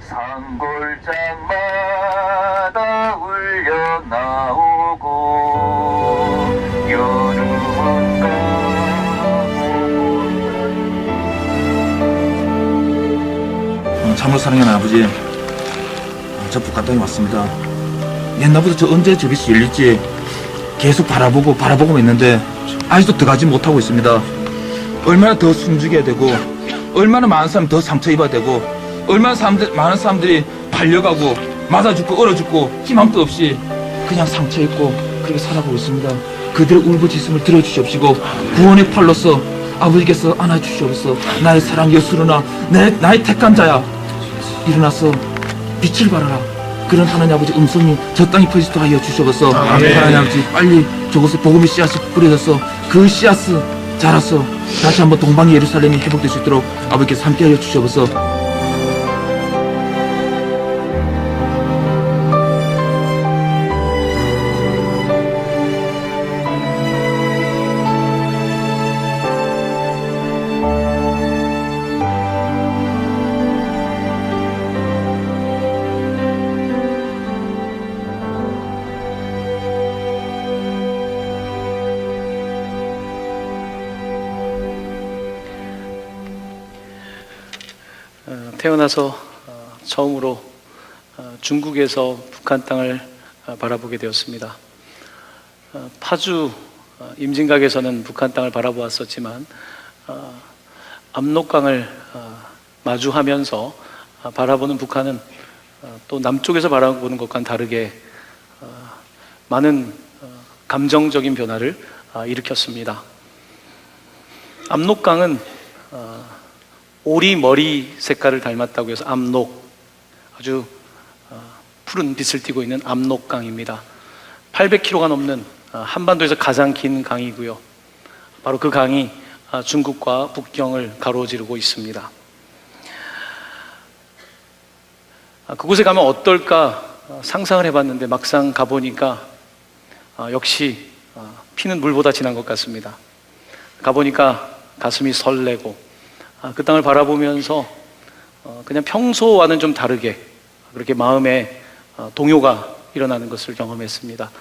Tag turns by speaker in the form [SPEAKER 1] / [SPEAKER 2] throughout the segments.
[SPEAKER 1] 산골장마다 울려 나오고 여름은 가고.
[SPEAKER 2] 참으로 사랑하는 아버지, 저 북한 땅에 왔습니다. 옛날부터 저 언제 저 빛이 열릴지 계속 바라보고 있는데 아직도 들어가지 못하고 있습니다. 얼마나 더 숨죽여야 되고, 얼마나 많은 사람이 더 상처 입어야 되고, 얼마나 많은 사람들이 발려가고 맞아 죽고 얼어 죽고 희망도 없이 그냥 상처 입고 그렇게 살아가고 있습니다. 그들의 울부짖음을 들어주시옵시고 구원의 팔로서 아버지께서 안아주시옵소서. 나의 사랑 여수르나 나의 택한 자야, 일어나서 빛을 발하라. 그런 하나님 아버지 음성이 저 땅에 퍼지도록 하여 주시옵소서. 하나님 아버지, 빨리 저곳에 복음의 씨앗이 뿌려져서 그 씨앗을 자라서 다시 한번 동방의 예루살렘이 회복될 수 있도록 아버지께서 함께하여 주시옵소서.
[SPEAKER 3] 태어나서 처음으로 중국에서 북한 땅을 바라보게 되었습니다. 파주 임진각에서는 북한 땅을 바라보았었지만 압록강을 마주하면서 바라보는 북한은 또 남쪽에서 바라보는 것과는 다르게 많은 감정적인 변화를 일으켰습니다. 압록강은 오리 머리 색깔을 닮았다고 해서 압록, 아주 푸른 빛을 띠고 있는 압록강입니다. 800km가 넘는 한반도에서 가장 긴 강이고요. 바로 그 강이 중국과 북경을 가로지르고 있습니다. 그곳에 가면 어떨까 상상을 해봤는데 막상 가보니까 역시 피는 물보다 진한 것 같습니다. 가보니까 가슴이 설레고 그 땅을 바라보면서 그냥 평소와는 좀 다르게 그렇게 마음에 동요가 일어나는 것을 경험했습니다.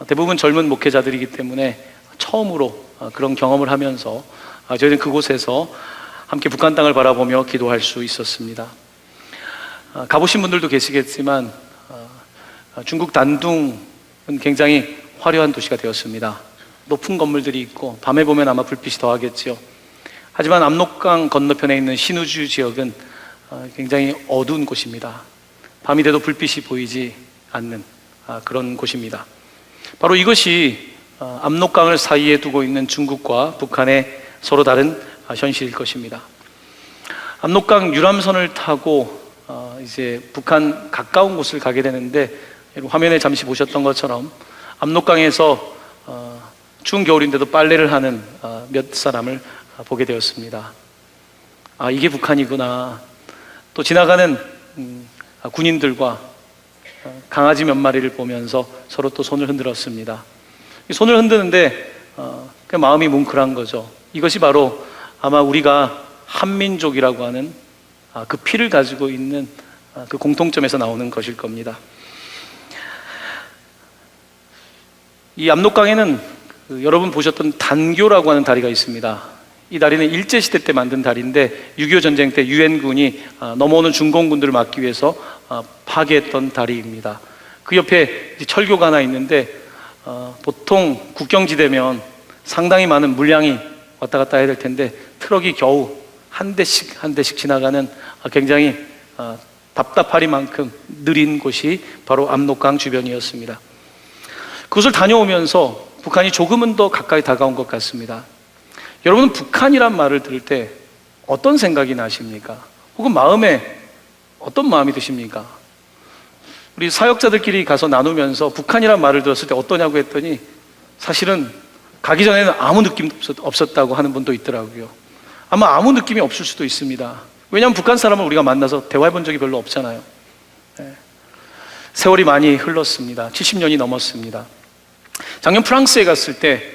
[SPEAKER 3] 대부분 젊은 목회자들이기 때문에 처음으로 그런 경험을 하면서 저희는 그곳에서 함께 북한 땅을 바라보며 기도할 수 있었습니다. 가보신 분들도 계시겠지만 중국 단둥은 굉장히 화려한 도시가 되었습니다. 높은 건물들이 있고 밤에 보면 아마 불빛이 더하겠지요. 하지만 압록강 건너편에 있는 신우주 지역은 굉장히 어두운 곳입니다. 밤이 돼도 불빛이 보이지 않는 그런 곳입니다. 바로 이것이 압록강을 사이에 두고 있는 중국과 북한의 서로 다른 현실일 것입니다. 압록강 유람선을 타고 이제 북한 가까운 곳을 가게 되는데, 화면에 잠시 보셨던 것처럼 압록강에서 추운 겨울인데도 빨래를 하는 몇 사람을 보게 되었습니다. 이게 북한이구나. 또 지나가는 군인들과 강아지 몇 마리를 보면서 서로 또 손을 흔들었습니다. 손을 흔드는데 그냥 마음이 뭉클한 거죠. 이것이 바로 아마 우리가 한민족이라고 하는 그 피를 가지고 있는 그 공통점에서 나오는 것일 겁니다. 이 압록강에는 여러분 보셨던 단교라고 하는 다리가 있습니다. 이 다리는 일제시대 때 만든 다리인데 6.25 전쟁 때 유엔군이 넘어오는 중공군들을 막기 위해서 파괴했던 다리입니다. 그 옆에 철교가 하나 있는데 보통 국경지대면 상당히 많은 물량이 왔다 갔다 해야 될 텐데 트럭이 겨우 한 대씩 지나가는 굉장히 답답하리만큼 느린 곳이 바로 압록강 주변이었습니다. 그것을 다녀오면서 북한이 조금은 더 가까이 다가온 것 같습니다. 여러분은 북한이란 말을 들을 때 어떤 생각이 나십니까? 혹은 마음에 어떤 마음이 드십니까? 우리 사역자들끼리 가서 나누면서 북한이란 말을 들었을 때 어떠냐고 했더니 사실은 가기 전에는 아무 느낌도 없었다고 하는 분도 있더라고요. 아마 아무 느낌이 없을 수도 있습니다. 왜냐하면 북한 사람을 우리가 만나서 대화해 본 적이 별로 없잖아요. 세월이 많이 흘렀습니다. 70년이 넘었습니다. 작년 프랑스에 갔을 때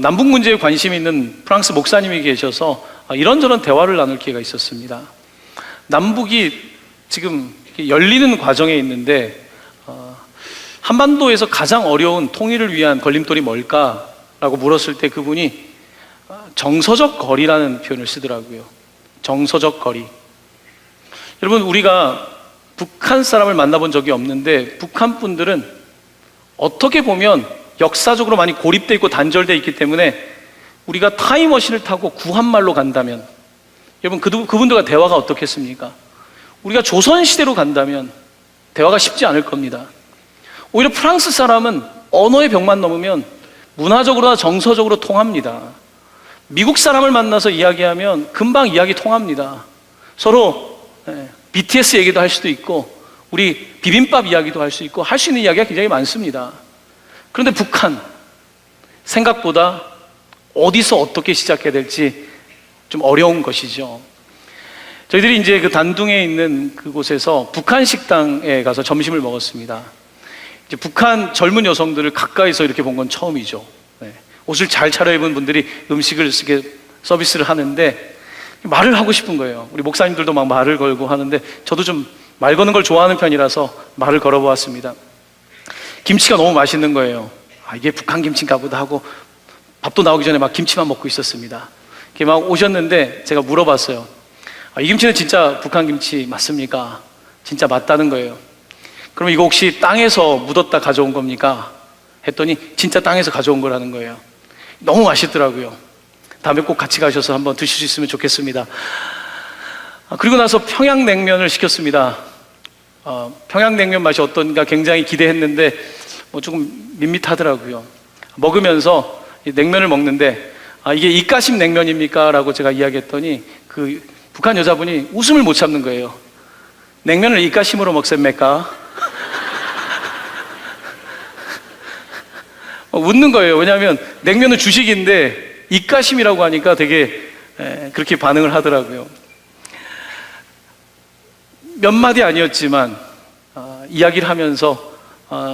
[SPEAKER 3] 남북 문제에 관심이 있는 프랑스 목사님이 계셔서 이런저런 대화를 나눌 기회가 있었습니다. 남북이 지금 열리는 과정에 있는데 한반도에서 가장 어려운 통일을 위한 걸림돌이 뭘까라고 물었을 때 그분이 정서적 거리라는 표현을 쓰더라고요. 정서적 거리. 여러분, 우리가 북한 사람을 만나본 적이 없는데 북한 분들은 어떻게 보면 역사적으로 많이 고립되어 있고 단절되어 있기 때문에 우리가 타임머신을 타고 구한말로 간다면, 여러분 그분들과 대화가 어떻겠습니까? 우리가 조선시대로 간다면 대화가 쉽지 않을 겁니다. 오히려 프랑스 사람은 언어의 벽만 넘으면 문화적으로나 정서적으로 통합니다. 미국 사람을 만나서 이야기하면 금방 이야기 통합니다. 서로 BTS 얘기도 할 수도 있고 우리 비빔밥 이야기도 할 수 있고 할 수 있는 이야기가 굉장히 많습니다. 그런데 북한, 생각보다 어디서 어떻게 시작해야 될지 좀 어려운 것이죠. 저희들이 이제 그 단둥에 있는 그곳에서 북한 식당에 가서 점심을 먹었습니다. 이제 북한 젊은 여성들을 가까이서 이렇게 본 건 처음이죠. 옷을 잘 차려입은 분들이 음식을 이렇게 서비스를 하는데 말을 하고 싶은 거예요. 우리 목사님들도 막 말을 걸고 하는데 저도 좀 말 거는 걸 좋아하는 편이라서 말을 걸어보았습니다. 김치가 너무 맛있는 거예요. 이게 북한 김치인가 보다 하고 밥도 나오기 전에 막 김치만 먹고 있었습니다. 이렇게 막 오셨는데 제가 물어봤어요. 이 김치는 진짜 북한 김치 맞습니까? 진짜 맞다는 거예요. 그럼 이거 혹시 땅에서 묻었다 가져온 겁니까? 했더니 진짜 땅에서 가져온 거라는 거예요. 너무 맛있더라고요. 다음에 꼭 같이 가셔서 한번 드실 수 있으면 좋겠습니다. 그리고 나서 평양냉면을 시켰습니다. 평양냉면 맛이 어떤가 굉장히 기대했는데 조금 밋밋하더라고요. 먹으면서 냉면을 먹는데 이게 이가심 냉면입니까? 라고 제가 이야기했더니 그 북한 여자분이 웃음을 못 참는 거예요. 냉면을 이가심으로 먹습니까? 웃는 거예요. 왜냐하면 냉면은 주식인데 입가심이라고 하니까 되게 그렇게 반응을 하더라고요. 몇 마디 아니었지만 이야기를 하면서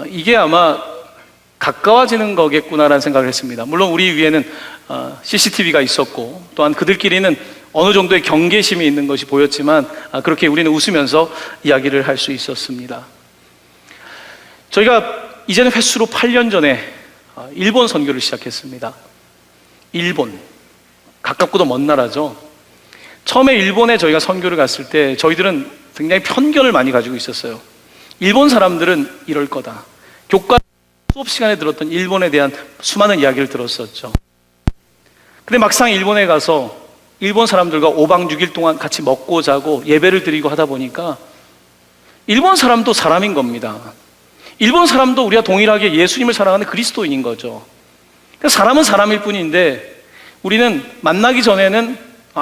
[SPEAKER 3] 이게 아마 가까워지는 거겠구나라는 생각을 했습니다. 물론 우리 위에는 CCTV가 있었고 또한 그들끼리는 어느 정도의 경계심이 있는 것이 보였지만 그렇게 우리는 웃으면서 이야기를 할 수 있었습니다. 저희가 이제는 횟수로 8년 전에 일본 선교를 시작했습니다. 일본, 가깝고도 먼 나라죠. 처음에 일본에 저희가 선교를 갔을 때 저희들은 굉장히 편견을 많이 가지고 있었어요. 일본 사람들은 이럴 거다. 교과 수업 시간에 들었던 일본에 대한 수많은 이야기를 들었었죠. 근데 막상 일본에 가서 일본 사람들과 5박 6일 동안 같이 먹고 자고 예배를 드리고 하다 보니까 일본 사람도 사람인 겁니다. 일본 사람도 우리가 동일하게 예수님을 사랑하는 그리스도인인 거죠. 그러니까 사람은 사람일 뿐인데 우리는 만나기 전에는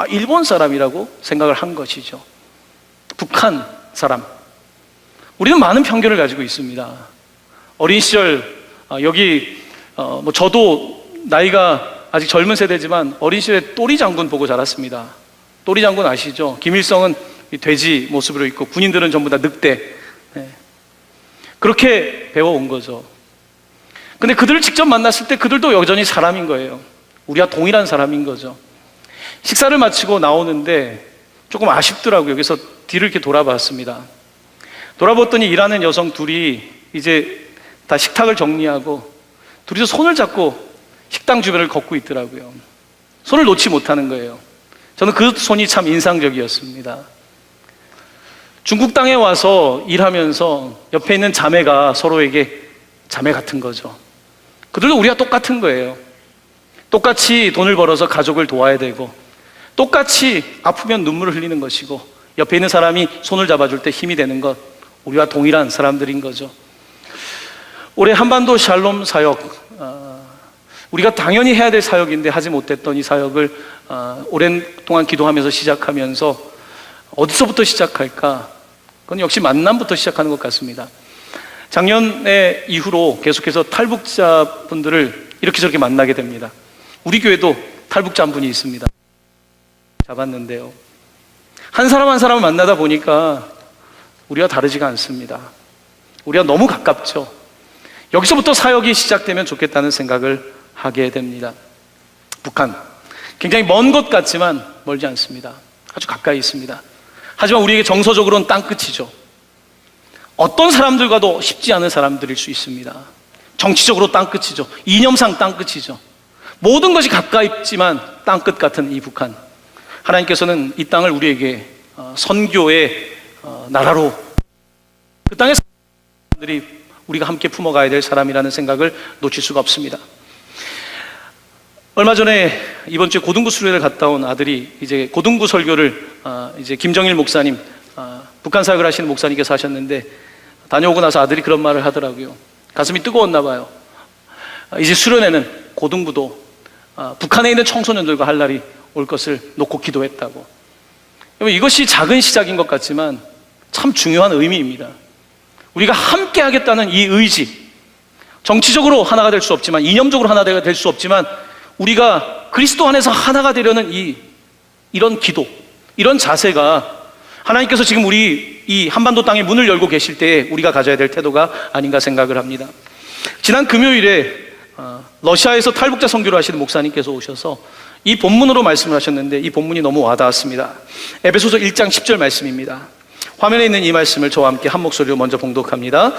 [SPEAKER 3] 일본 사람이라고 생각을 한 것이죠. 북한 사람. 우리는 많은 편견을 가지고 있습니다. 어린 시절 여기 저도 나이가 아직 젊은 세대지만 어린 시절에 또리 장군 보고 자랐습니다. 또리 장군 아시죠? 김일성은 돼지 모습으로 있고 군인들은 전부 다 늑대. 그렇게 배워온 거죠. 근데 그들을 직접 만났을 때 그들도 여전히 사람인 거예요. 우리와 동일한 사람인 거죠. 식사를 마치고 나오는데 조금 아쉽더라고요. 그래서 뒤를 이렇게 돌아봤습니다. 돌아봤더니 일하는 여성 둘이 이제 다 식탁을 정리하고 둘이서 손을 잡고 식당 주변을 걷고 있더라고요. 손을 놓지 못하는 거예요. 저는 그 손이 참 인상적이었습니다. 중국 땅에 와서 일하면서 옆에 있는 자매가 서로에게 자매 같은 거죠. 그들도 우리가 똑같은 거예요. 똑같이 돈을 벌어서 가족을 도와야 되고 똑같이 아프면 눈물을 흘리는 것이고 옆에 있는 사람이 손을 잡아줄 때 힘이 되는 것, 우리와 동일한 사람들인 거죠. 올해 한반도 샬롬 사역, 우리가 당연히 해야 될 사역인데 하지 못했던 이 사역을 오랜 동안 기도하면서 시작하면서 어디서부터 시작할까? 그건 역시 만남부터 시작하는 것 같습니다. 작년에 이후로 계속해서 탈북자분들을 이렇게 저렇게 만나게 됩니다. 우리 교회도 탈북자 한 분이 있습니다. 잡았는데요. 한 사람 한 사람을 만나다 보니까 우리와 다르지가 않습니다. 우리가 너무 가깝죠. 여기서부터 사역이 시작되면 좋겠다는 생각을 하게 됩니다. 북한, 굉장히 먼 것 같지만 멀지 않습니다. 아주 가까이 있습니다. 하지만 우리에게 정서적으로는 땅끝이죠. 어떤 사람들과도 쉽지 않은 사람들일 수 있습니다. 정치적으로 땅끝이죠. 이념상 땅끝이죠. 모든 것이 가까이 있지만 땅끝 같은 이 북한, 하나님께서는 이 땅을 우리에게 선교의 나라로, 그 땅의 사람들이 우리가 함께 품어가야 될 사람이라는 생각을 놓칠 수가 없습니다. 얼마 전에 이번 주에 고등부 수련을 갔다 온 아들이 이제 고등부 설교를 이제 김정일 목사님, 북한 사역을 하시는 목사님께서 하셨는데, 다녀오고 나서 아들이 그런 말을 하더라고요. 가슴이 뜨거웠나 봐요. 이제 수련회는 고등부도 북한에 있는 청소년들과 할 날이 올 것을 놓고 기도했다고. 이것이 작은 시작인 것 같지만 참 중요한 의미입니다. 우리가 함께 하겠다는 이 의지, 정치적으로 하나가 될 수 없지만, 이념적으로 하나가 될 수 없지만, 우리가 그리스도 안에서 하나가 되려는 이런 기도, 이런 자세가 하나님께서 지금 우리 이 한반도 땅에 문을 열고 계실 때에 우리가 가져야 될 태도가 아닌가 생각을 합니다. 지난 금요일에 러시아에서 탈북자 선교를 하시는 목사님께서 오셔서 이 본문으로 말씀을 하셨는데, 이 본문이 너무 와닿았습니다. 에베소서 1장 10절 말씀입니다. 화면에 있는 이 말씀을 저와 함께 한 목소리로 먼저 봉독합니다.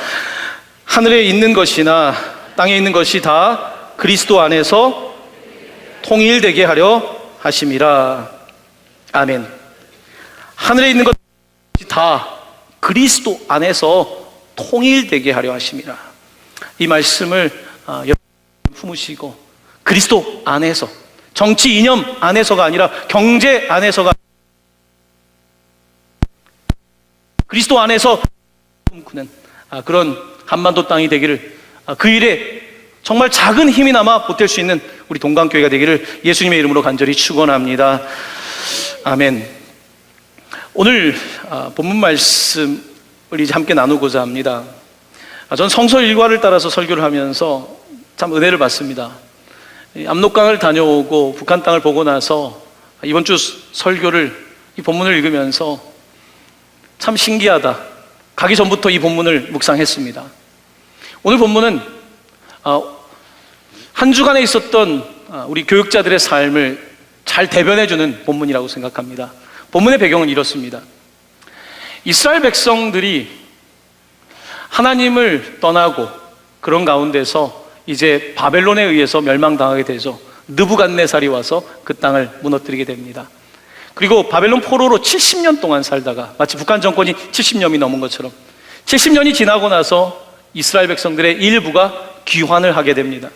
[SPEAKER 3] 하늘에 있는 것이나 땅에 있는 것이 다 그리스도 안에서 통일되게 하려 하심이라. 아멘. 하늘에 있는 것이 다 그리스도 안에서 통일되게 하려 하심이라. 이 말씀을 여러분 품으시고, 그리스도 안에서, 정치 이념 안에서가 아니라, 경제 안에서가, 그리스도 안에서 꿈꾸는 그런 한반도 땅이 되기를, 그 일에 정말 작은 힘이나마 보탤 수 있는 우리 동강교회가 되기를 예수님의 이름으로 간절히 축원합니다. 아멘. 오늘 본문 말씀을 이제 함께 나누고자 합니다. 전 성서 일과를 따라서 설교를 하면서 참 은혜를 받습니다. 압록강을 다녀오고 북한 땅을 보고 나서 이번 주 설교를, 이 본문을 읽으면서 참 신기하다, 가기 전부터 이 본문을 묵상했습니다. 오늘 본문은 한 주간에 있었던 우리 교육자들의 삶을 잘 대변해주는 본문이라고 생각합니다. 본문의 배경은 이렇습니다. 이스라엘 백성들이 하나님을 떠나고 그런 가운데서 이제 바벨론에 의해서 멸망당하게 되죠. 느부갓네살이 와서 그 땅을 무너뜨리게 됩니다. 그리고 바벨론 포로로 70년 동안 살다가, 마치 북한 정권이 70년이 넘은 것처럼 70년이 지나고 나서 이스라엘 백성들의 일부가 귀환을 하게 됩니다.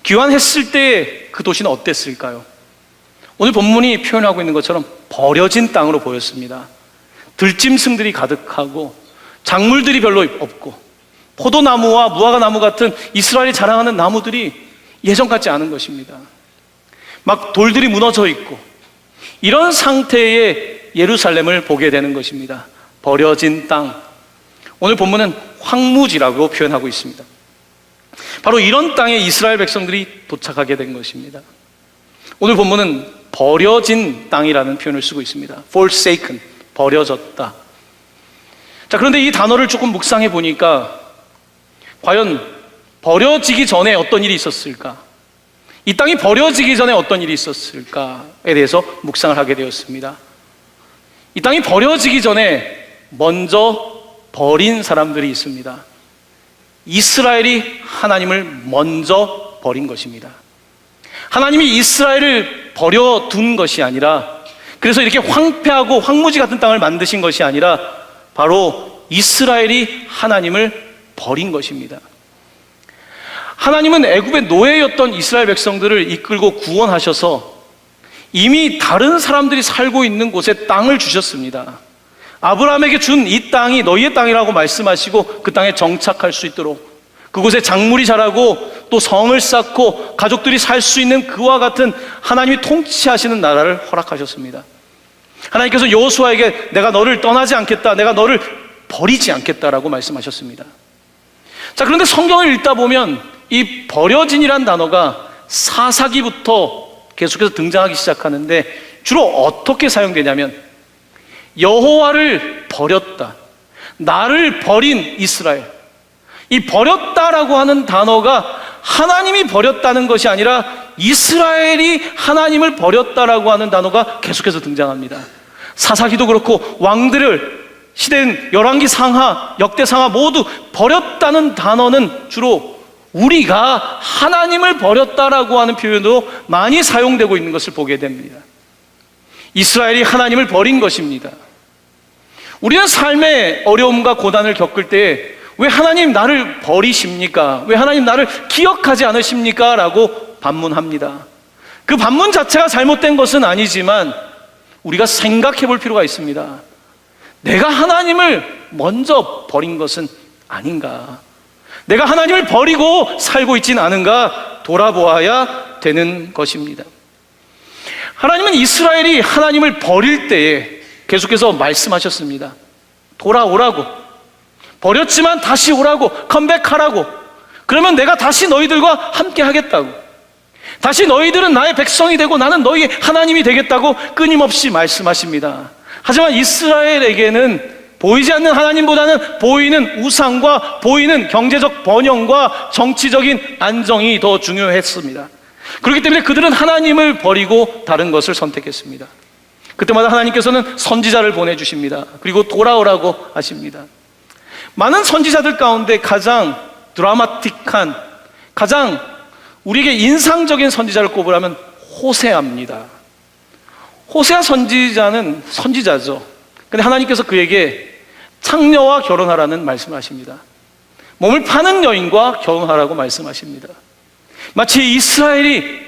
[SPEAKER 3] 귀환했을 때 그 도시는 어땠을까요? 오늘 본문이 표현하고 있는 것처럼 버려진 땅으로 보였습니다. 들짐승들이 가득하고 작물들이 별로 없고, 포도나무와 무화과나무 같은 이스라엘이 자랑하는 나무들이 예전 같지 않은 것입니다. 막 돌들이 무너져 있고, 이런 상태의 예루살렘을 보게 되는 것입니다. 버려진 땅. 오늘 본문은 황무지라고 표현하고 있습니다. 바로 이런 땅에 이스라엘 백성들이 도착하게 된 것입니다. 오늘 본문은 버려진 땅이라는 표현을 쓰고 있습니다. forsaken, 버려졌다. 자, 그런데 이 단어를 조금 묵상해 보니까 과연 버려지기 전에 어떤 일이 있었을까? 이 땅이 버려지기 전에 어떤 일이 있었을까에 대해서 묵상을 하게 되었습니다. 이 땅이 버려지기 전에 먼저 버린 사람들이 있습니다. 이스라엘이 하나님을 먼저 버린 것입니다. 하나님이 이스라엘을 버려둔 것이 아니라, 그래서 이렇게 황폐하고 황무지 같은 땅을 만드신 것이 아니라, 바로 이스라엘이 하나님을 버린 것입니다. 하나님은 애굽의 노예였던 이스라엘 백성들을 이끌고 구원하셔서 이미 다른 사람들이 살고 있는 곳에 땅을 주셨습니다. 아브라함에게 준 이 땅이 너희의 땅이라고 말씀하시고 그 땅에 정착할 수 있도록, 그곳에 작물이 자라고 또 성을 쌓고 가족들이 살 수 있는 그와 같은 하나님이 통치하시는 나라를 허락하셨습니다. 하나님께서 여호수아에게 내가 너를 떠나지 않겠다, 내가 너를 버리지 않겠다라고 말씀하셨습니다. 자, 그런데 성경을 읽다 보면 이 버려진이란 단어가 사사기부터 계속해서 등장하기 시작하는데, 주로 어떻게 사용되냐면 여호와를 버렸다, 나를 버린 이스라엘. 이 버렸다라고 하는 단어가 하나님이 버렸다는 것이 아니라 이스라엘이 하나님을 버렸다라고 하는 단어가 계속해서 등장합니다. 사사기도 그렇고 왕들을 시대는 열왕기 상하, 역대 상하 모두 버렸다는 단어는 주로 우리가 하나님을 버렸다라고 하는 표현도 많이 사용되고 있는 것을 보게 됩니다. 이스라엘이 하나님을 버린 것입니다. 우리는 삶의 어려움과 고난을 겪을 때 왜 하나님 나를 버리십니까? 왜 하나님 나를 기억하지 않으십니까? 라고 반문합니다. 그 반문 자체가 잘못된 것은 아니지만 우리가 생각해 볼 필요가 있습니다. 내가 하나님을 먼저 버린 것은 아닌가? 내가 하나님을 버리고 살고 있진 않은가 돌아보아야 되는 것입니다. 하나님은 이스라엘이 하나님을 버릴 때에 계속해서 말씀하셨습니다. 돌아오라고. 버렸지만 다시 오라고, 컴백하라고. 그러면 내가 다시 너희들과 함께 하겠다고. 다시 너희들은 나의 백성이 되고 나는 너희의 하나님이 되겠다고 끊임없이 말씀하십니다. 하지만 이스라엘에게는 보이지 않는 하나님보다는 보이는 우상과 보이는 경제적 번영과 정치적인 안정이 더 중요했습니다. 그렇기 때문에 그들은 하나님을 버리고 다른 것을 선택했습니다. 그때마다 하나님께서는 선지자를 보내주십니다. 그리고 돌아오라고 하십니다. 많은 선지자들 가운데 가장 드라마틱한, 가장 우리에게 인상적인 선지자를 꼽으라면 호세아입니다. 호세아 선지자는 선지자죠. 근데 하나님께서 그에게 창녀와 결혼하라는 말씀을 하십니다. 몸을 파는 여인과 결혼하라고 말씀하십니다. 마치 이스라엘이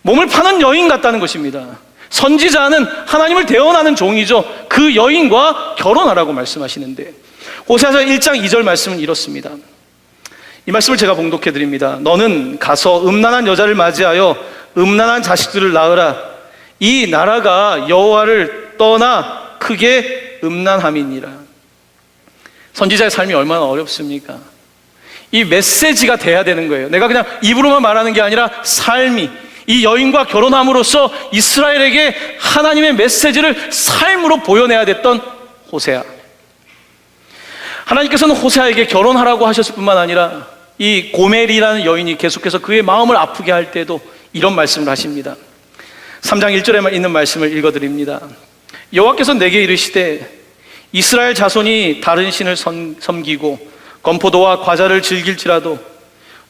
[SPEAKER 3] 몸을 파는 여인 같다는 것입니다. 선지자는 하나님을 대언하는 종이죠. 그 여인과 결혼하라고 말씀하시는데 호세아서 1장 2절 말씀은 이렇습니다. 이 말씀을 제가 봉독해 드립니다. 너는 가서 음란한 여자를 맞이하여 음란한 자식들을 낳으라. 이 나라가 여호와를 떠나 크게 음란함이니라. 선지자의 삶이 얼마나 어렵습니까? 이 메시지가 돼야 되는 거예요. 내가 그냥 입으로만 말하는 게 아니라 삶이, 이 여인과 결혼함으로써 이스라엘에게 하나님의 메시지를 삶으로 보여내야 됐던 호세아. 하나님께서는 호세아에게 결혼하라고 하셨을 뿐만 아니라 이 고멜이라는 여인이 계속해서 그의 마음을 아프게 할 때도 이런 말씀을 하십니다. 3장 1절에 있는 말씀을 읽어드립니다. 여호와께서 내게 이르시되 이스라엘 자손이 다른 신을 섬기고 건포도와 과자를 즐길지라도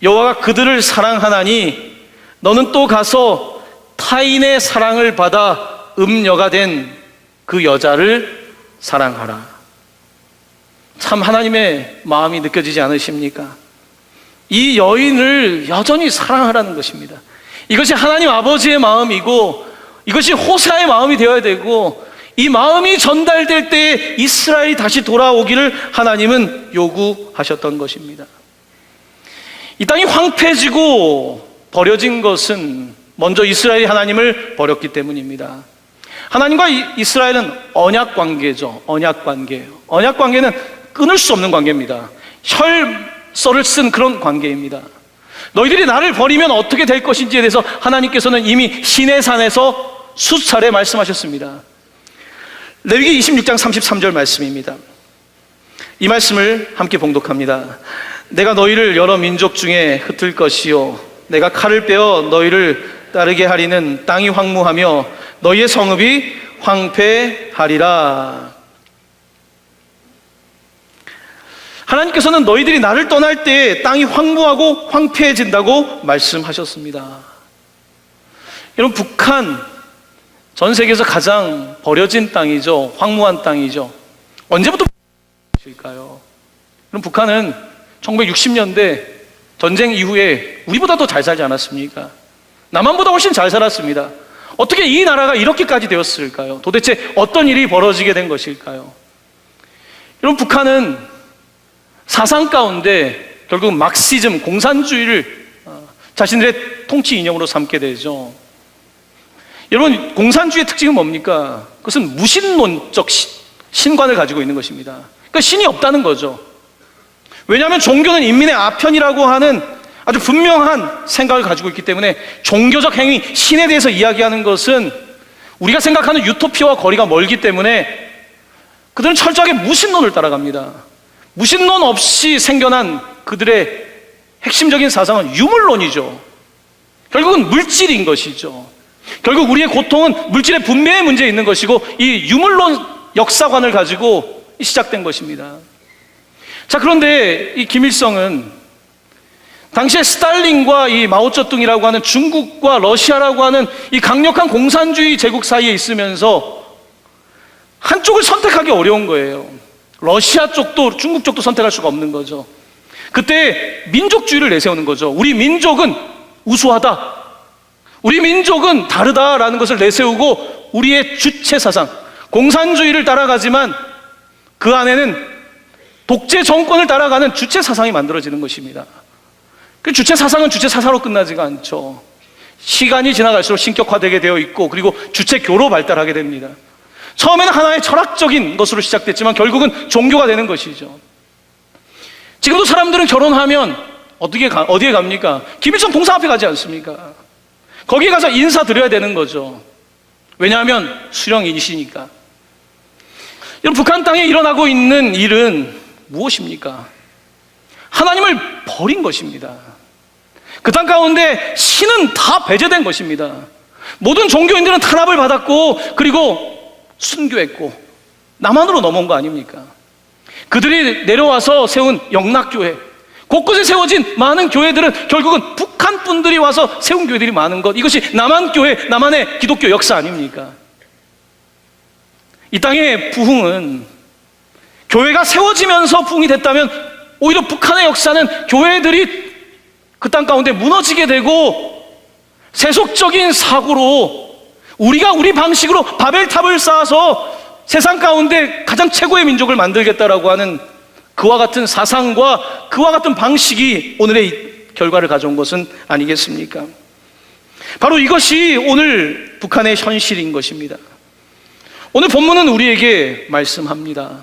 [SPEAKER 3] 여호와가 그들을 사랑하나니 너는 또 가서 타인의 사랑을 받아 음녀가 된 그 여자를 사랑하라. 참 하나님의 마음이 느껴지지 않으십니까? 이 여인을 여전히 사랑하라는 것입니다. 이것이 하나님 아버지의 마음이고 이것이 호세아의 마음이 되어야 되고 이 마음이 전달될 때에 이스라엘이 다시 돌아오기를 하나님은 요구하셨던 것입니다. 이 땅이 황폐해지고 버려진 것은 먼저 이스라엘이 하나님을 버렸기 때문입니다. 하나님과 이스라엘은 언약 관계죠. 언약 관계예요. 언약 관계는 끊을 수 없는 관계입니다. 혈서를 쓴 그런 관계입니다. 너희들이 나를 버리면 어떻게 될 것인지에 대해서 하나님께서는 이미 시내산에서 수차례 말씀하셨습니다. 레위기 26장 33절 말씀입니다. 이 말씀을 함께 봉독합니다. 내가 너희를 여러 민족 중에 흩을 것이요 내가 칼을 빼어 너희를 따르게 하리는 땅이 황무하며 너희의 성읍이 황폐하리라. 하나님께서는 너희들이 나를 떠날 때 땅이 황무하고 황폐해진다고 말씀하셨습니다. 여러분, 북한 전 세계에서 가장 버려진 땅이죠. 황무한 땅이죠. 언제부터 일까요? 그럼 북한은 1960년대 전쟁 이후에 우리보다 더 잘 살지 않았습니까? 남한보다 훨씬 잘 살았습니다. 어떻게 이 나라가 이렇게까지 되었을까요? 도대체 어떤 일이 벌어지게 된 것일까요? 여러분, 북한은 사상 가운데 결국 막시즘, 공산주의를 자신들의 통치 이념으로 삼게 되죠. 여러분, 공산주의의 특징은 뭡니까? 그것은 무신론적 신관을 가지고 있는 것입니다. 그러니까 신이 없다는 거죠. 왜냐하면 종교는 인민의 아편이라고 하는 아주 분명한 생각을 가지고 있기 때문에 종교적 행위, 신에 대해서 이야기하는 것은 우리가 생각하는 유토피아와 거리가 멀기 때문에 그들은 철저하게 무신론을 따라갑니다. 무신론 없이 생겨난 그들의 핵심적인 사상은 유물론이죠. 결국은 물질인 것이죠. 결국 우리의 고통은 물질의 분배의 문제에 있는 것이고 이 유물론 역사관을 가지고 시작된 것입니다. 자, 그런데 이 김일성은 당시에 스탈린과 이 마오쩌둥이라고 하는 중국과 러시아라고 하는 이 강력한 공산주의 제국 사이에 있으면서 한쪽을 선택하기 어려운 거예요. 러시아 쪽도 중국 쪽도 선택할 수가 없는 거죠. 그때 민족주의를 내세우는 거죠. 우리 민족은 우수하다, 우리 민족은 다르다라는 것을 내세우고 우리의 주체 사상, 공산주의를 따라가지만 그 안에는 독재 정권을 따라가는 주체 사상이 만들어지는 것입니다. 그 주체 사상은 주체 사상으로 끝나지가 않죠. 시간이 지나갈수록 신격화되게 되어 있고, 그리고 주체교로 발달하게 됩니다. 처음에는 하나의 철학적인 것으로 시작됐지만 결국은 종교가 되는 것이죠. 지금도 사람들은 결혼하면 어디에 갑니까? 김일성 동상 앞에 가지 않습니까? 거기에 가서 인사드려야 되는 거죠. 왜냐하면 수령이시니까. 여러분, 북한 땅에 일어나고 있는 일은 무엇입니까? 하나님을 버린 것입니다. 그 땅 가운데 신은 다 배제된 것입니다. 모든 종교인들은 탄압을 받았고, 그리고 순교했고 남한으로 넘어온 거 아닙니까? 그들이 내려와서 세운 영락교회, 곳곳에 세워진 많은 교회들은 결국은 북한 분들이 와서 세운 교회들이 많은 것, 이것이 남한교회, 남한의 기독교 역사 아닙니까? 이 땅의 부흥은 교회가 세워지면서 부흥이 됐다면, 오히려 북한의 역사는 교회들이 그 땅 가운데 무너지게 되고 세속적인 사고로 우리가 우리 방식으로 바벨탑을 쌓아서 세상 가운데 가장 최고의 민족을 만들겠다라고 하는 그와 같은 사상과 그와 같은 방식이 오늘의 결과를 가져온 것은 아니겠습니까? 바로 이것이 오늘 북한의 현실인 것입니다. 오늘 본문은 우리에게 말씀합니다.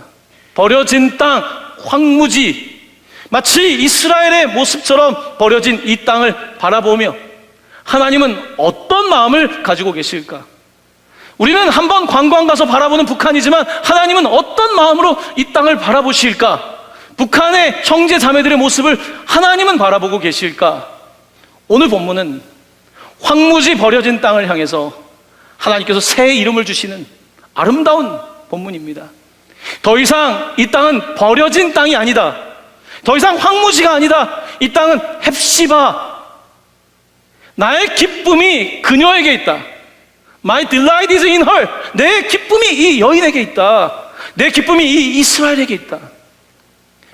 [SPEAKER 3] 버려진 땅, 황무지, 마치 이스라엘의 모습처럼 버려진 이 땅을 바라보며 하나님은 어떤 마음을 가지고 계실까? 우리는 한번 관광 가서 바라보는 북한이지만 하나님은 어떤 마음으로 이 땅을 바라보실까? 북한의 형제 자매들의 모습을 하나님은 바라보고 계실까? 오늘 본문은 황무지 버려진 땅을 향해서 하나님께서 새 이름을 주시는 아름다운 본문입니다. 더 이상 이 땅은 버려진 땅이 아니다. 더 이상 황무지가 아니다. 이 땅은 헵시바, 나의 기쁨이 그녀에게 있다. My delight is in her. 내 기쁨이 이 여인에게 있다. 내 기쁨이 이 이스라엘에게 있다.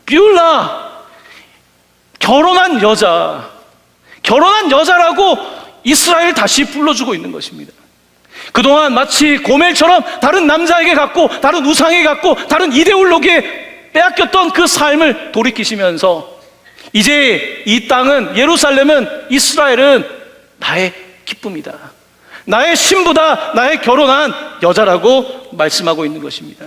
[SPEAKER 3] 뷰라, 결혼한 여자라고 이스라엘 다시 불러주고 있는 것입니다. 그동안 마치 고멜처럼 다른 남자에게 갖고, 다른 우상에게 갖고, 다른 이데올로기에 빼앗겼던 그 삶을 돌이키시면서 이제 이 땅은, 예루살렘은, 이스라엘은 나의 기쁨이다, 나의 신부다, 나의 결혼한 여자라고 말씀하고 있는 것입니다.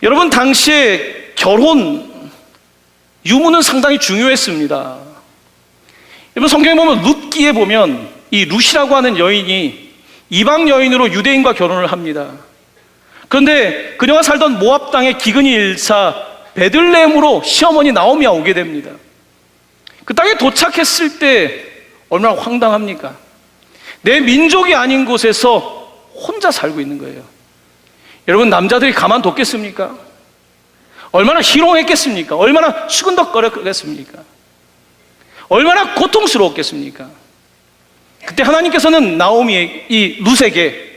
[SPEAKER 3] 여러분, 당시에 결혼 유무는 상당히 중요했습니다. 여러분, 성경에 보면 룻기에 보면 이 룻이라고 하는 여인이 이방 여인으로 유대인과 결혼을 합니다. 그런데 그녀가 살던 모압 땅의 기근이 일사 베들레헴으로 시어머니 나오미가 오게 됩니다. 그 땅에 도착했을 때 얼마나 황당합니까? 내 민족이 아닌 곳에서 혼자 살고 있는 거예요. 여러분, 남자들이 가만뒀겠습니까? 얼마나 희롱했겠습니까? 얼마나 수근덕거렸겠습니까? 얼마나 고통스러웠겠습니까? 그때 하나님께서는 나오미의 이 룻에게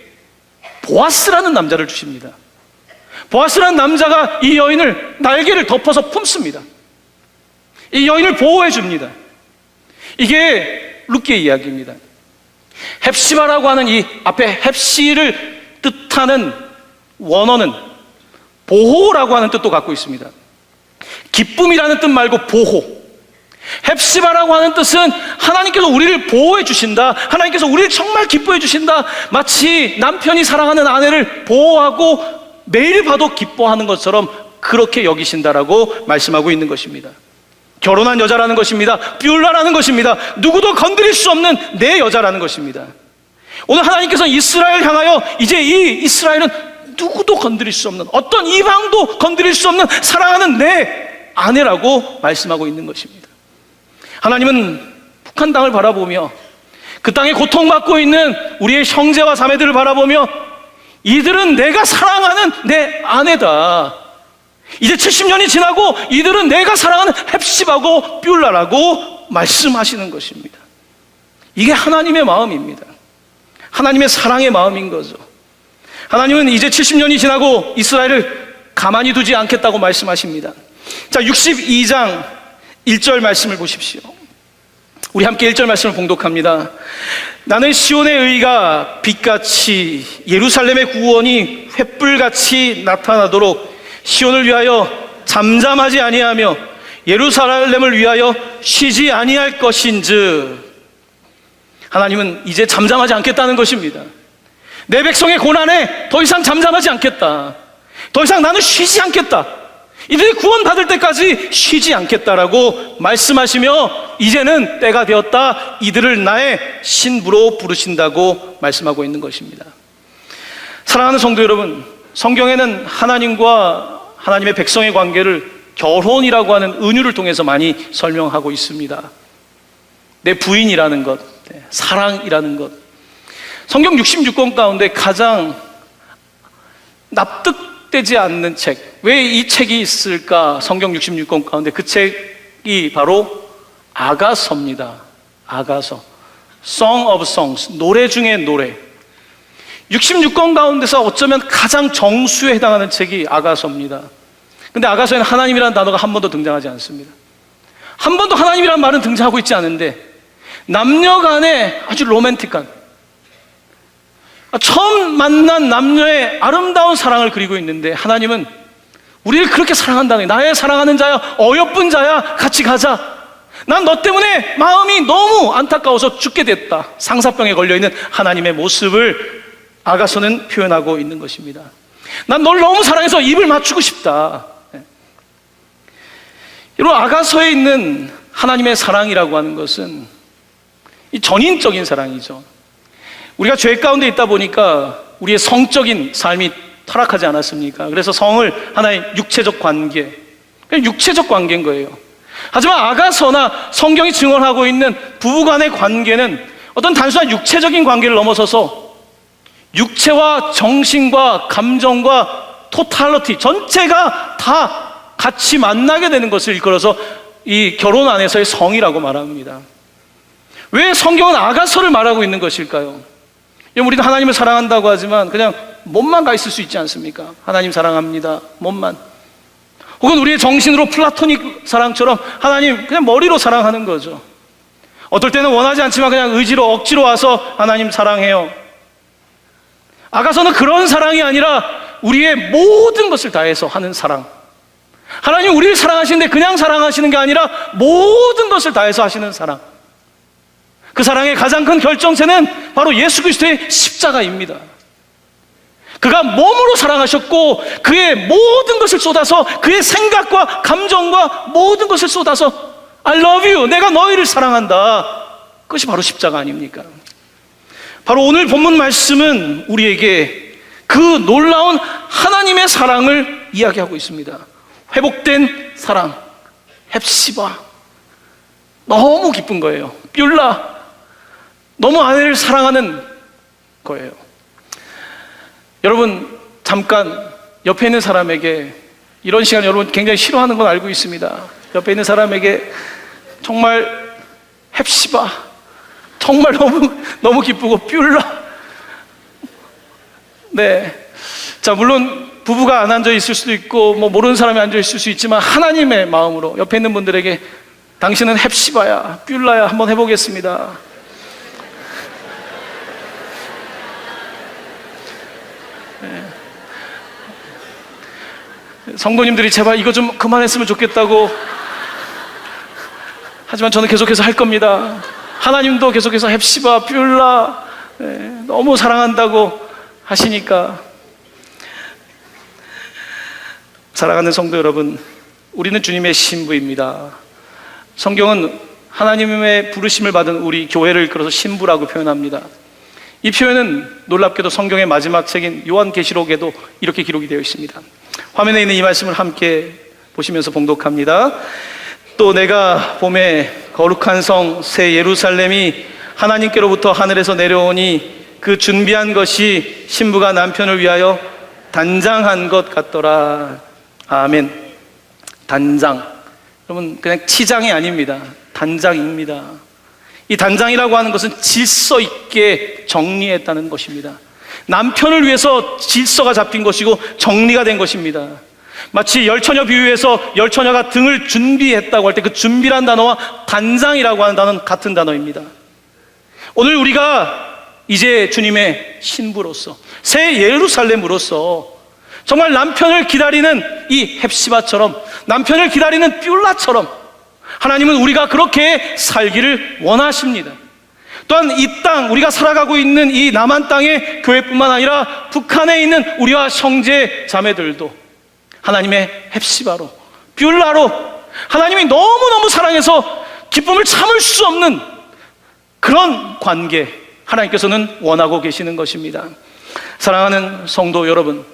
[SPEAKER 3] 보아스라는 남자를 주십니다. 보아스라는 남자가 이 여인을 날개를 덮어서 품습니다. 이 여인을 보호해 줍니다. 이게 룻기의 이야기입니다. 헵시바라고 하는 이 앞에 헵시를 뜻하는 원어는 보호라고 하는 뜻도 갖고 있습니다. 기쁨이라는 뜻 말고 보호. 헵시바라고 하는 뜻은 하나님께서 우리를 보호해 주신다, 하나님께서 우리를 정말 기뻐해 주신다, 마치 남편이 사랑하는 아내를 보호하고 매일 봐도 기뻐하는 것처럼 그렇게 여기신다라고 말씀하고 있는 것입니다. 결혼한 여자라는 것입니다. 뷰라라는 것입니다. 누구도 건드릴 수 없는 내 여자라는 것입니다. 오늘 하나님께서 이스라엘 향하여 이제 이 이스라엘은 누구도 건드릴 수 없는, 어떤 이방도 건드릴 수 없는 사랑하는 내 아내라고 말씀하고 있는 것입니다. 하나님은 북한 땅을 바라보며 그 땅에 고통받고 있는 우리의 형제와 자매들을 바라보며 이들은 내가 사랑하는 내 아내다. 이제 70년이 지나고 이들은 내가 사랑하는 헵시바고 뷸라라고 말씀하시는 것입니다. 이게 하나님의 마음입니다. 하나님의 사랑의 마음인 거죠. 하나님은 이제 70년이 지나고 이스라엘을 가만히 두지 않겠다고 말씀하십니다. 자, 62장 1절 말씀을 보십시오. 우리 함께 1절 말씀을 봉독합니다. 나는 시온의 의가 빛같이 예루살렘의 구원이 횃불같이 나타나도록 시온을 위하여 잠잠하지 아니하며 예루살렘을 위하여 쉬지 아니할 것인즉, 하나님은 이제 잠잠하지 않겠다는 것입니다. 내 백성의 고난에 더 이상 잠잠하지 않겠다. 더 이상 나는 쉬지 않겠다. 이들이 구원받을 때까지 쉬지 않겠다라고 말씀하시며 이제는 때가 되었다. 이들을 나의 신부로 부르신다고 말씀하고 있는 것입니다. 사랑하는 성도 여러분, 성경에는 하나님과 하나님의 백성의 관계를 결혼이라고 하는 은유를 통해서 많이 설명하고 있습니다. 내 부인이라는 것, 사랑이라는 것. 성경 66권 가운데 가장 납득되지 않는 책, 왜 이 책이 있을까? 성경 66권 가운데 그 책이 바로 아가서입니다. 아가서, Song of Songs, 노래 중에 노래. 66권 가운데서 어쩌면 가장 정수에 해당하는 책이 아가서입니다. 근데 아가서에는 하나님이라는 단어가 한 번도 등장하지 않습니다. 한 번도 하나님이라는 말은 등장하고 있지 않은데 남녀 간에 아주 로맨틱한, 처음 만난 남녀의 아름다운 사랑을 그리고 있는데, 하나님은 우리를 그렇게 사랑한다네. 나의 사랑하는 자야, 어여쁜 자야, 같이 가자. 난 너 때문에 마음이 너무 안타까워서 죽게 됐다. 상사병에 걸려있는 하나님의 모습을 아가서는 표현하고 있는 것입니다. 난 널 너무 사랑해서 입을 맞추고 싶다. 여러분, 아가서에 있는 하나님의 사랑이라고 하는 것은 이 전인적인 사랑이죠. 우리가 죄 가운데 있다 보니까 우리의 성적인 삶이 타락하지 않았습니까? 그래서 성을 하나의 육체적 관계, 그냥 육체적 관계인 거예요. 하지만 아가서나 성경이 증언하고 있는 부부간의 관계는 어떤 단순한 육체적인 관계를 넘어서서 육체와 정신과 감정과 토탈리티, 전체가 다 같이 만나게 되는 것을 일컬어서 이 결혼 안에서의 성이라고 말합니다. 왜 성경은 아가서를 말하고 있는 것일까요? 우리는 하나님을 사랑한다고 하지만 그냥 몸만 가 있을 수 있지 않습니까? 하나님 사랑합니다, 몸만. 혹은 우리의 정신으로 플라토닉 사랑처럼 하나님 그냥 머리로 사랑하는 거죠. 어떨 때는 원하지 않지만 그냥 의지로, 억지로 와서 하나님 사랑해요. 아가서는 그런 사랑이 아니라 우리의 모든 것을 다해서 하는 사랑. 하나님 우리를 사랑하시는데 그냥 사랑하시는 게 아니라 모든 것을 다해서 하시는 사랑. 그 사랑의 가장 큰 결정체는 바로 예수 그리스도의 십자가입니다. 그가 몸으로 사랑하셨고 그의 모든 것을 쏟아서, 그의 생각과 감정과 모든 것을 쏟아서 I love you, 내가 너희를 사랑한다. 그것이 바로 십자가 아닙니까? 바로 오늘 본문 말씀은 우리에게 그 놀라운 하나님의 사랑을 이야기하고 있습니다. 회복된 사랑, 헵시바, 너무 기쁜 거예요. 뷸라, 너무 아내를 사랑하는 거예요. 여러분, 잠깐 옆에 있는 사람에게, 이런 시간 여러분 굉장히 싫어하는 건 알고 있습니다. 옆에 있는 사람에게 정말 헵시바, 정말 너무 기쁘고 뷸라. 네. 자, 물론 부부가 안 앉아 있을 수도 있고 모르는 사람이 앉아 있을 수 있지만 하나님의 마음으로 옆에 있는 분들에게 당신은 헵시바야, 뷸라야 한번 해보겠습니다. 네. 성도님들이 제발 이거 좀 그만했으면 좋겠다고, 하지만 저는 계속해서 할 겁니다. 하나님도 계속해서 헵시바, 뷸라, 네, 너무 사랑한다고 하시니까. 사랑하는 성도 여러분, 우리는 주님의 신부입니다. 성경은 하나님의 부르심을 받은 우리 교회를 그래서 신부라고 표현합니다. 이 표현은 놀랍게도 성경의 마지막 책인 요한계시록에도 이렇게 기록이 되어 있습니다. 화면에 있는 이 말씀을 함께 보시면서 봉독합니다. 또 내가 봄에 거룩한 성 새 예루살렘이 하나님께로부터 하늘에서 내려오니 그 준비한 것이 신부가 남편을 위하여 단장한 것 같더라. 아멘. 단장. 여러분, 그냥 치장이 아닙니다. 단장입니다. 이 단장이라고 하는 것은 질서 있게 정리했다는 것입니다. 남편을 위해서 질서가 잡힌 것이고 정리가 된 것입니다. 마치 열처녀 비유에서 열처녀가 등을 준비했다고 할 때 그 준비란 단어와 단장이라고 하는 단어는 같은 단어입니다. 오늘 우리가 이제 주님의 신부로서, 새 예루살렘으로서 정말 남편을 기다리는 이 헵시바처럼, 남편을 기다리는 뷸라처럼 하나님은 우리가 그렇게 살기를 원하십니다. 또한 이 땅, 우리가 살아가고 있는 이 남한 땅의 교회뿐만 아니라 북한에 있는 우리와 형제 자매들도 하나님의 헵시바로, 뷸라로 하나님이 너무너무 사랑해서 기쁨을 참을 수 없는 그런 관계, 하나님께서는 원하고 계시는 것입니다. 사랑하는 성도 여러분,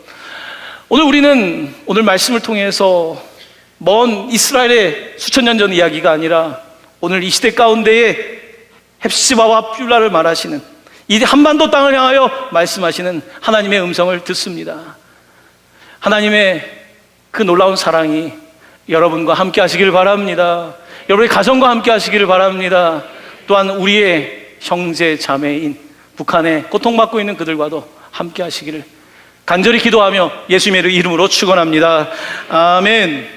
[SPEAKER 3] 오늘 말씀을 통해서 먼 이스라엘의 수천 년 전 이야기가 아니라 오늘 이 시대 가운데에 헵시바와 뷸라를 말하시는, 이 한반도 땅을 향하여 말씀하시는 하나님의 음성을 듣습니다. 하나님의 그 놀라운 사랑이 여러분과 함께 하시길 바랍니다. 여러분의 가정과 함께 하시기를 바랍니다. 또한 우리의 형제 자매인 북한에 고통받고 있는 그들과도 함께 하시기를 간절히 기도하며 예수님의 이름으로 축원합니다. 아멘.